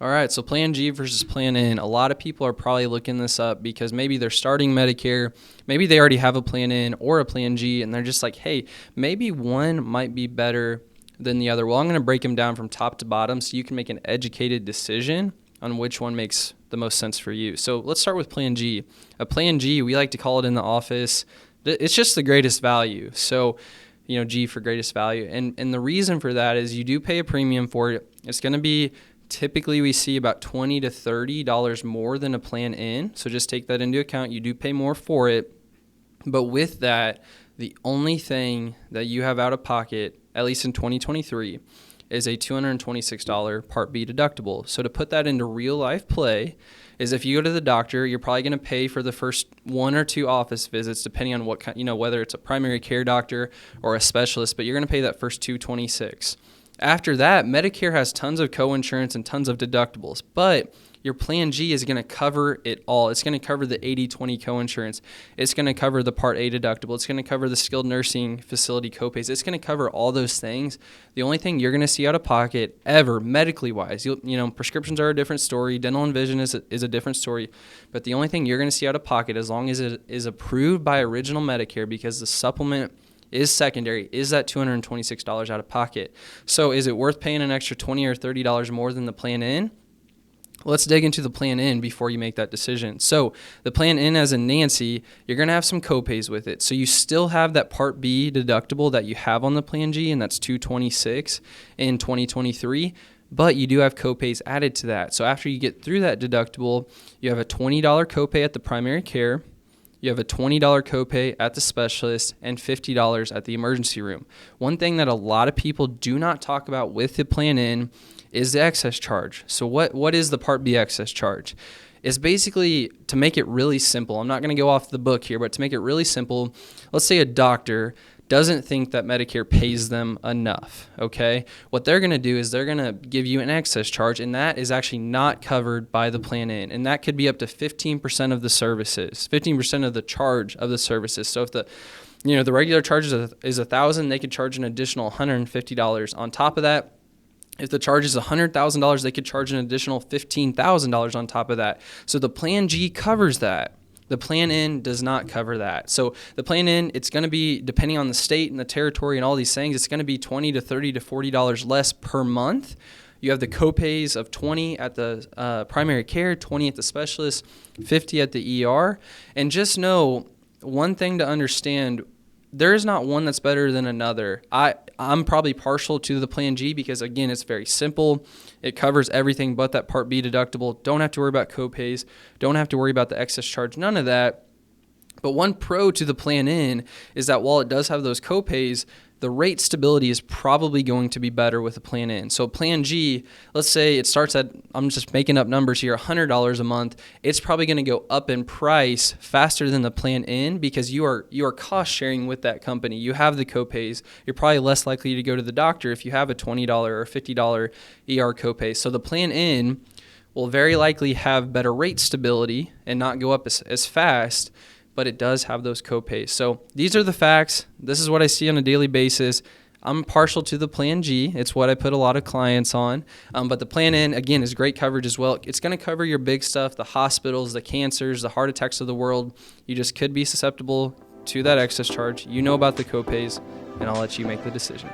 All right, so Plan G versus Plan N. A lot of people are probably looking this up because maybe they're starting Medicare, maybe they already have a Plan N or a Plan G, and they're just like, hey, maybe one might be better than the other. Well, I'm going to break them down from top to bottom so you can make an educated decision on which one makes the most sense for you. So let's start with Plan G. A Plan G, we like to call it in the office, it's just the greatest value. So, G for greatest value. And the reason for that is you do pay a premium for it. It's going to be typically we see about $20 to $30 more than a Plan N. So just take that into account. You do pay more for it. But with that, the only thing that you have out of pocket, at least in 2023, is a $226 Part B deductible. So to put that into real life play is if you go to the doctor, you're probably going to pay for the first 1 or 2 office visits, depending on what kind, whether it's a primary care doctor or a specialist, but you're going to pay that first $226. After that, Medicare has tons of coinsurance and tons of deductibles, but your Plan G is going to cover it all. It's going to cover the 80/20 coinsurance. It's going to cover the Part A deductible. It's going to cover the skilled nursing facility copays. It's going to cover all those things. The only thing you're going to see out of pocket ever, medically wise, prescriptions are a different story. Dental and vision is a different story. But the only thing you're going to see out of pocket, as long as it is approved by original Medicare, because the supplement is secondary, is that $226 out of pocket. So is it worth paying an extra $20 or $30 more than the Plan N? Let's dig into the Plan N before you make that decision. So the Plan N, as in Nancy, you're going to have some copays with it. So you still have that Part B deductible that you have on the Plan G, and that's $226 in 2023. But you do have copays added to that. So after you get through that deductible, you have a $20 copay at the primary care. You have a $20 copay at the specialist and $50 at the emergency room. One thing that a lot of people do not talk about with the Plan N is the excess charge. So what is the Part B excess charge? It's basically, to make it really simple, I'm not going to go off the book here, but to make it really simple, let's say a doctor doesn't think that Medicare pays them enough, okay? What they're going to do is they're going to give you an excess charge, and that is actually not covered by the Plan N, and that could be up to 15% of the services, 15% of the charge of the services. So if the regular charge is $1,000, they could charge an additional $150 on top of that. If the charge is $100,000, they could charge an additional $15,000 on top of that. So the Plan G covers that. The Plan N does not cover that. So the Plan N, it's going to be, depending on the state and the territory and all these things, it's going to be $20 to $30 to $40 less per month. You have the copays of $20 at the primary care, $20 at the specialist, $50 at the ER. And just know, one thing to understand, there is not one that's better than another. I'm probably partial to the Plan G because, again, it's very simple. It covers everything but that Part B deductible. Don't have to worry about copays. Don't have to worry about the excess charge. None of that. But one pro to the Plan N is that while it does have those copays, the rate stability is probably going to be better with a Plan N. So Plan G, let's say it starts at, I'm just making up numbers here, $100 a month. It's probably going to go up in price faster than the Plan N because you are cost sharing with that company. You have the copays. You're probably less likely to go to the doctor if you have a $20 or $50 ER copay. So the Plan N will very likely have better rate stability and not go up as fast, but it does have those copays. So these are the facts. This is what I see on a daily basis. I'm partial to the Plan G. It's what I put a lot of clients on. But the Plan N, again, is great coverage as well. It's going to cover your big stuff, the hospitals, the cancers, the heart attacks of the world. You just could be susceptible to that excess charge. You know about the copays, and I'll let you make the decision.